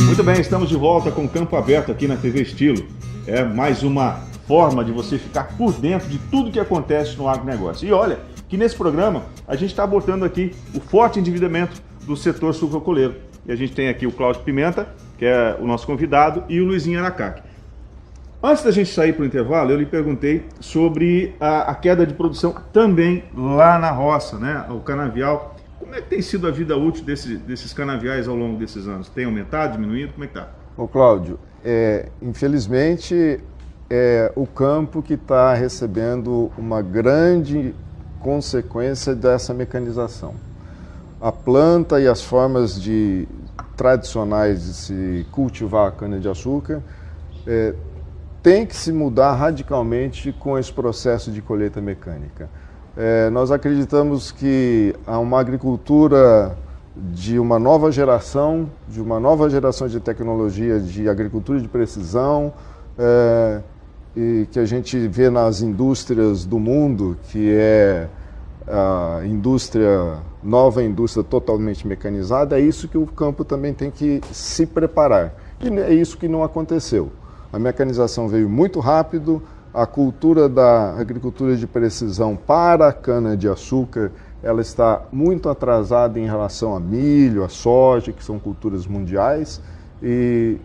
Muito bem, estamos de volta com o Campo Aberto aqui na TV Estilo. É mais uma forma de você ficar por dentro de tudo que acontece no agronegócio. E olha, que nesse programa a gente está abordando aqui o forte endividamento do setor sucroalcooleiro. E a gente tem aqui o Cláudio Pimenta, que é o nosso convidado, e o Luizinho Aracaki. Antes da gente sair para o intervalo, eu lhe perguntei sobre a queda de produção também lá na roça, né? O canavial. Como é que tem sido a vida útil desses canaviais ao longo desses anos? Tem aumentado, diminuído? Como é que está? Ô Cláudio, infelizmente é o campo que está recebendo uma grande consequência dessa mecanização. A planta e as formas tradicionais de se cultivar a cana-de-açúcar tem que se mudar radicalmente com esse processo de colheita mecânica. Nós acreditamos que há uma agricultura de uma nova geração de tecnologia de agricultura de precisão, e que a gente vê nas indústrias do mundo, que é a nova indústria totalmente mecanizada. É isso que o campo também tem que se preparar. E é isso que não aconteceu. A mecanização veio muito rápido, a cultura da agricultura de precisão para a cana-de-açúcar, ela está muito atrasada em relação a milho, a soja, que são culturas mundiais, e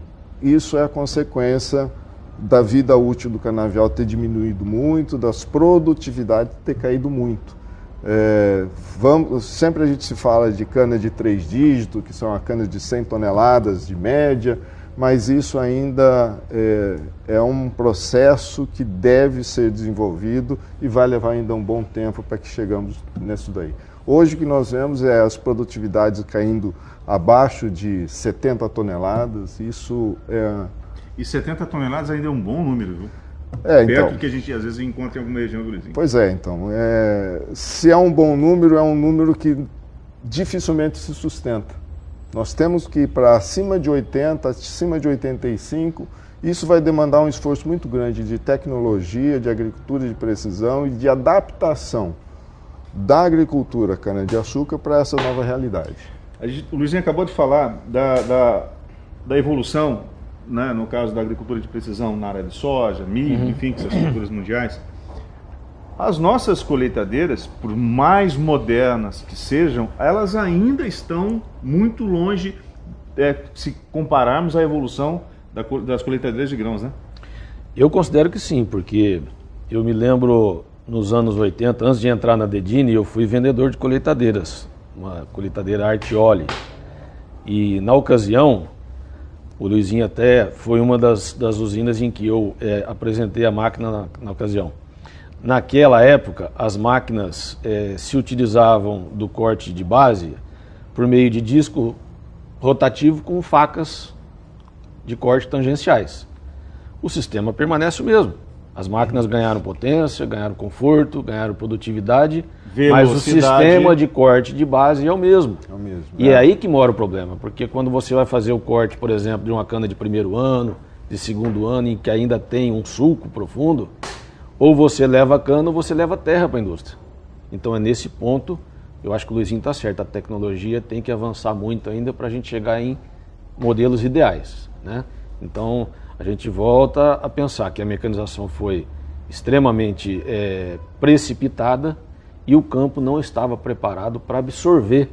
isso é a consequência da vida útil do canavial ter diminuído muito, das produtividades ter caído muito. Sempre a gente se fala de cana de 3 dígitos, que são a cana de 100 toneladas de média, mas isso ainda é um processo que deve ser desenvolvido e vai levar ainda um bom tempo para que chegamos nisso daí. Hoje o que nós vemos é as produtividades caindo abaixo de 70 toneladas, isso E 70 toneladas ainda é um bom número, viu? Perto do que a gente às vezes encontra em alguma região do Brasil. Pois é, então, se é um bom número, é um número que dificilmente se sustenta. Nós temos que ir para acima de 80, acima de 85, isso vai demandar um esforço muito grande de tecnologia, de agricultura de precisão e de adaptação da agricultura cana-de-açúcar para essa nova realidade. O Luizinho acabou de falar da evolução, né, no caso da agricultura de precisão na área de soja, milho, enfim, que são as culturas mundiais. As nossas colheitadeiras, por mais modernas que sejam, elas ainda estão muito longe, se compararmos à evolução das colheitadeiras de grãos, né? Eu considero que sim, porque eu me lembro nos anos 80, antes de entrar na Dedini, eu fui vendedor de colheitadeiras, uma colheitadeira Artioli. E na ocasião, o Luizinho até foi uma das usinas em que eu apresentei a máquina na ocasião. Naquela época, as máquinas se utilizavam do corte de base por meio de disco rotativo com facas de corte tangenciais. O sistema permanece o mesmo. As máquinas ganharam potência, ganharam conforto, ganharam produtividade, mas o sistema de corte de base é o mesmo. E é aí que mora o problema, porque quando você vai fazer o corte, por exemplo, de uma cana de primeiro ano, de segundo ano, em que ainda tem um sulco profundo, ou você leva cana ou você leva terra para a indústria. Então é nesse ponto, eu acho que o Luizinho está certo, a tecnologia tem que avançar muito ainda para a gente chegar em modelos ideais, né? Então a gente volta a pensar que a mecanização foi extremamente precipitada e o campo não estava preparado para absorver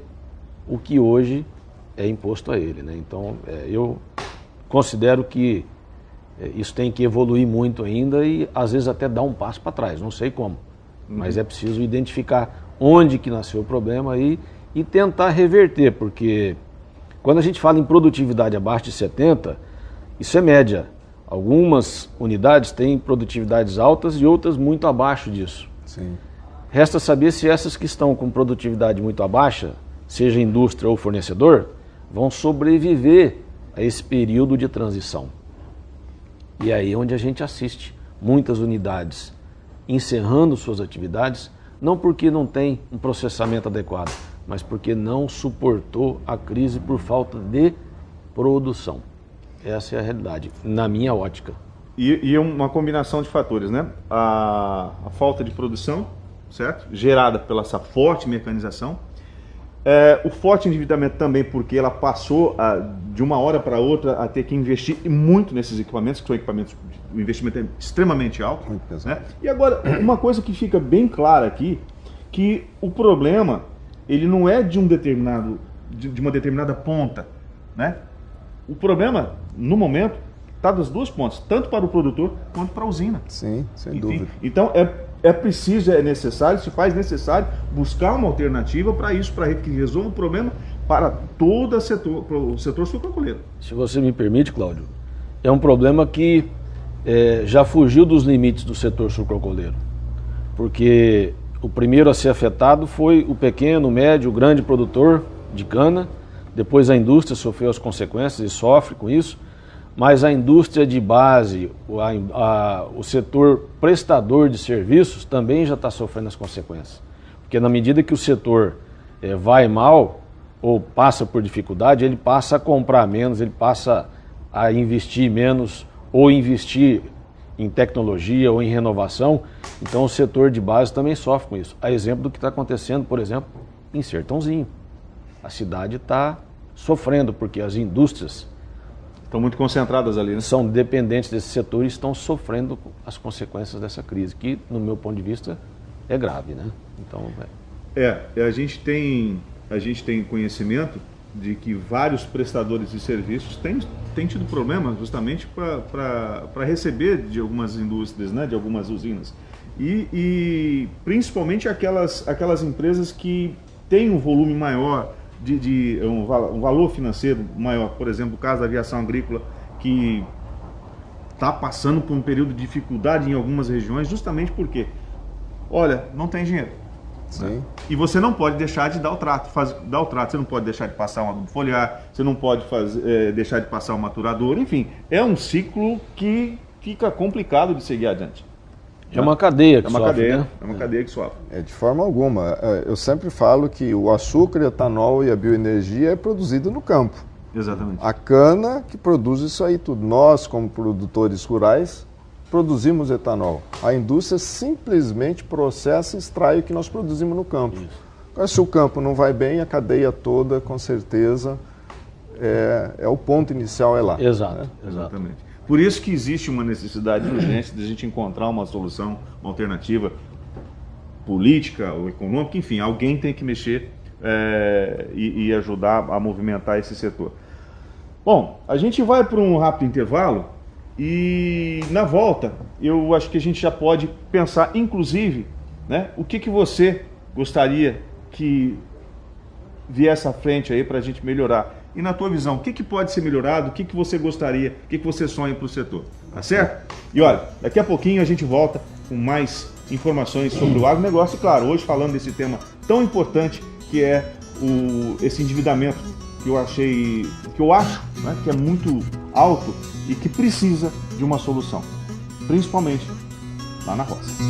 o que hoje é imposto a ele, né? Então eu considero que isso tem que evoluir muito ainda e às vezes até dar um passo para trás, não sei como, mas é preciso identificar onde que nasceu o problema e tentar reverter, porque quando a gente fala em produtividade abaixo de 70, isso é média. Algumas unidades têm produtividades altas e outras muito abaixo disso. Sim. Resta saber se essas que estão com produtividade muito baixa, seja indústria ou fornecedor, vão sobreviver a esse período de transição. E aí é onde a gente assiste muitas unidades encerrando suas atividades, não porque não tem um processamento adequado, mas porque não suportou a crise por falta de produção. Essa é a realidade, na minha ótica. E uma combinação de fatores, né? A falta de produção, certo? Gerada pela essa forte mecanização. O forte endividamento também, porque ela passou de uma hora para outra a ter que investir muito nesses equipamentos, que são equipamentos, o investimento é extremamente alto. Muito pesado. Né? E agora, uma coisa que fica bem clara aqui, que o problema, ele não é de de uma determinada ponta, né? O problema, no momento, está das duas pontas, tanto para o produtor quanto para a usina. Sim, sem Enfim, dúvida. então é preciso, é necessário, se faz necessário buscar uma alternativa para isso, para que resolva o problema para todo o setor sucroalcooleiro. Se você me permite, Cláudio, é um problema que já fugiu dos limites do setor sucroalcooleiro, porque o primeiro a ser afetado foi o pequeno, o médio, o grande produtor de cana, depois a indústria sofreu as consequências e sofre com isso, mas a indústria de base, o setor prestador de serviços também já está sofrendo as consequências. Porque na medida que o setor vai mal ou passa por dificuldade, ele passa a comprar menos, ele passa a investir menos ou investir em tecnologia ou em renovação. Então o setor de base também sofre com isso. A exemplo do que está acontecendo, por exemplo, em Sertãozinho. A cidade está sofrendo porque as indústrias Estão muito concentradas ali, né? são dependentes desse setor e estão sofrendo as consequências dessa crise, que, no meu ponto de vista, é grave, né? Então, A gente tem conhecimento de que vários prestadores de serviços têm tido problema justamente para receber de algumas indústrias, né, de algumas usinas. E principalmente aquelas empresas que têm um volume maior, um valor financeiro maior. Por exemplo, o caso da aviação agrícola, que está passando por um período de dificuldade em algumas regiões, justamente porque, olha, não tem dinheiro. Sim. Né? E você não pode deixar de dar o trato. Você não pode deixar de passar um adubo foliar, você não pode deixar de passar um maturador, enfim. É um ciclo que fica complicado de seguir adiante. é uma cadeia que sofre, né? É uma cadeia que sofre. De forma alguma. Eu sempre falo que o açúcar, o etanol e a bioenergia é produzido no campo. Exatamente. A cana que produz isso aí tudo. Nós, como produtores rurais, produzimos etanol. A indústria simplesmente processa e extrai o que nós produzimos no campo. Agora, se o campo não vai bem, a cadeia toda, com certeza, o ponto inicial é lá. Exato, Né? Exatamente. Por isso que existe uma necessidade urgente de a gente encontrar uma solução, uma alternativa política ou econômica, enfim, alguém tem que mexer e ajudar a movimentar esse setor. Bom, a gente vai para um rápido intervalo e na volta eu acho que a gente já pode pensar, inclusive, né, o que você gostaria que viesse à frente aí para a gente melhorar. E na tua visão, o que pode ser melhorado, o que você gostaria, o que você sonha para o setor, tá certo? E olha, daqui a pouquinho a gente volta com mais informações sobre o agronegócio, e claro, hoje falando desse tema tão importante que é esse endividamento que eu acho, né, que é muito alto e que precisa de uma solução, principalmente lá na roça.